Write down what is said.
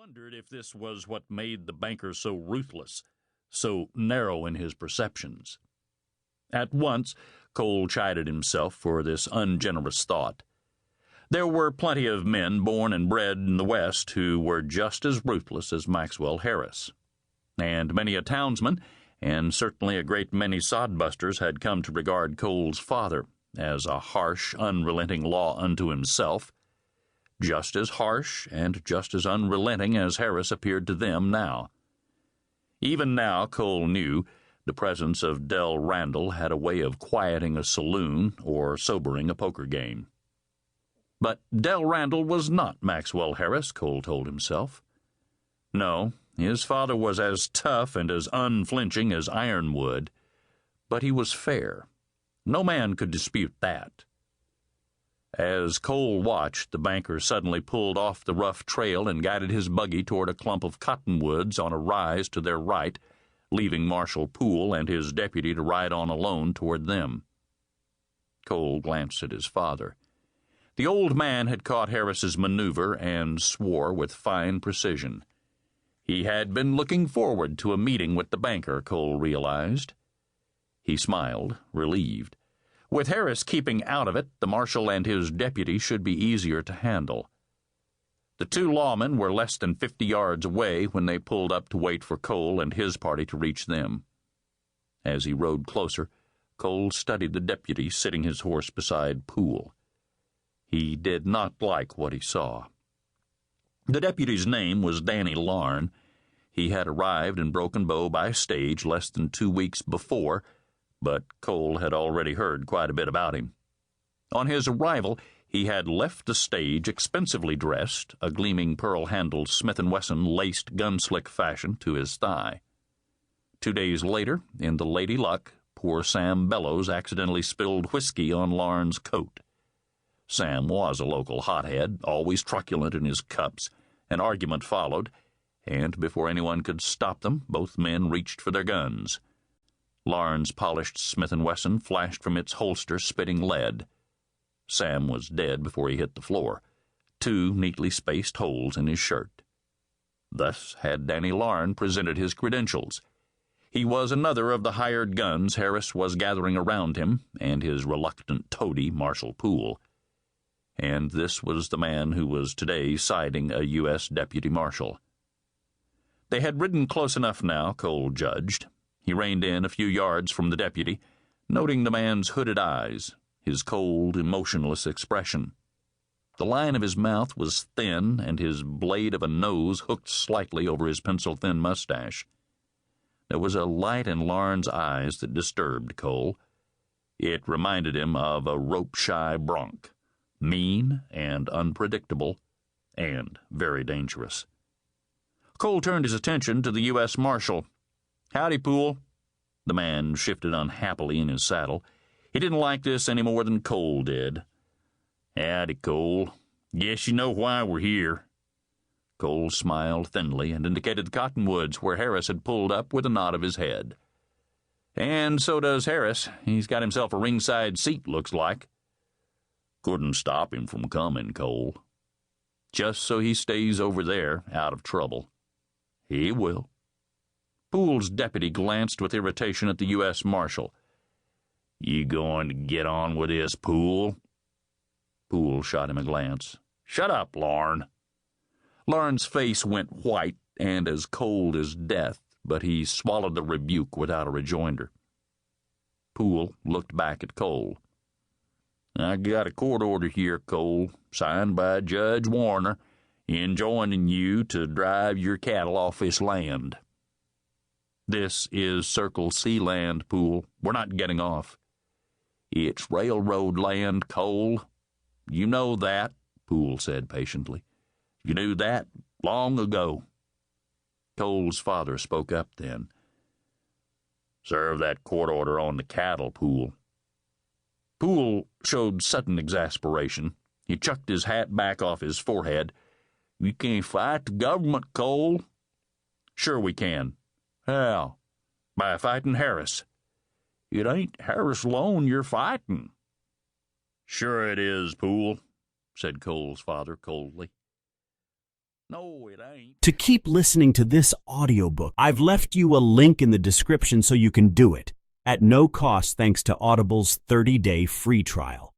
wondered if this was what made the banker so ruthless, so narrow in his perceptions. At once, Cole chided himself for this ungenerous thought. There were plenty of men born and bred in the West who were just as ruthless as Maxwell Harris. And many a townsman, and certainly a great many sodbusters, had come to regard Cole's father as a harsh, unrelenting law unto himself, just as harsh and just as unrelenting as Harris appeared to them now. Even now, Cole knew, the presence of Del Randall had a way of quieting a saloon or sobering a poker game. But Del Randall was not Maxwell Harris, Cole told himself. No, his father was as tough and as unflinching as ironwood, but he was fair. No man could dispute that. As Cole watched, the banker suddenly pulled off the rough trail and guided his buggy toward a clump of cottonwoods on a rise to their right, leaving Marshal Poole and his deputy to ride on alone toward them. Cole glanced at his father. The old man had caught Harris's maneuver and swore with fine precision. He had been looking forward to a meeting with the banker, Cole realized. He smiled, relieved. With Harris keeping out of it, the marshal and his deputy should be easier to handle. The two lawmen were less than 50 yards away when they pulled up to wait for Cole and his party to reach them. As he rode closer, Cole studied the deputy sitting his horse beside Poole. He did not like what he saw. The deputy's name was Danny Larn. He had arrived in Broken Bow by stage less than 2 weeks before, but Cole had already heard quite a bit about him. On his arrival, he had left the stage expensively dressed, a gleaming pearl-handled Smith & Wesson laced gunslick fashion to his thigh. 2 days later, in the Lady Luck, poor Sam Bellows accidentally spilled whiskey on Larn's coat. Sam was a local hothead, always truculent in his cups. An argument followed, and before anyone could stop them, both men reached for their guns. Larn's polished Smith & Wesson flashed from its holster, spitting lead. Sam was dead before he hit the floor, 2 neatly spaced holes in his shirt. Thus had Danny Larn presented his credentials. He was another of the hired guns Harris was gathering around him, and his reluctant toady, Marshal Poole. And this was the man who was today siding a U.S. deputy marshal. They had ridden close enough now, Cole judged. He reined in a few yards from the deputy, noting the man's hooded eyes, his cold, emotionless expression. The line of his mouth was thin, and his blade of a nose hooked slightly over his pencil-thin mustache. There was a light in Larn's eyes that disturbed Cole. It reminded him of a rope-shy bronc, mean and unpredictable, and very dangerous. Cole turned his attention to the U.S. Marshal. "Howdy, Poole." The man shifted unhappily in his saddle. He didn't like this any more than Cole did. "Howdy, Cole. Guess you know why we're here." Cole smiled thinly and indicated the cottonwoods where Harris had pulled up with a nod of his head. "And so does Harris. He's got himself a ringside seat, looks like." "Couldn't stop him from coming, Cole." "Just so he stays over there, out of trouble." "He will." Poole's deputy glanced with irritation at the U.S. Marshal. "You going to get on with this, Poole?" Poole shot him a glance. "Shut up, Larn." Larn's face went white and as cold as death, but he swallowed the rebuke without a rejoinder. Poole looked back at Cole. "I got a court order here, Cole, signed by Judge Warner, enjoining you to drive your cattle off this land." "This is Circle C land, Poole. We're not getting off." "It's railroad land, Cole." "You know that," Poole said patiently. "You knew that long ago." Cole's father spoke up then. "Serve that court order on the cattle, Poole." Poole showed sudden exasperation. He chucked his hat back off his forehead. "You can't fight the government, Cole." "Sure we can." "How?" "By fighting Harris." "It ain't Harris alone you're fighting." "Sure it is, Poole," said Cole's father coldly. No, it ain't. To keep listening to this audiobook, I've left you a link in the description so you can do it at no cost thanks to Audible's 30-day free trial.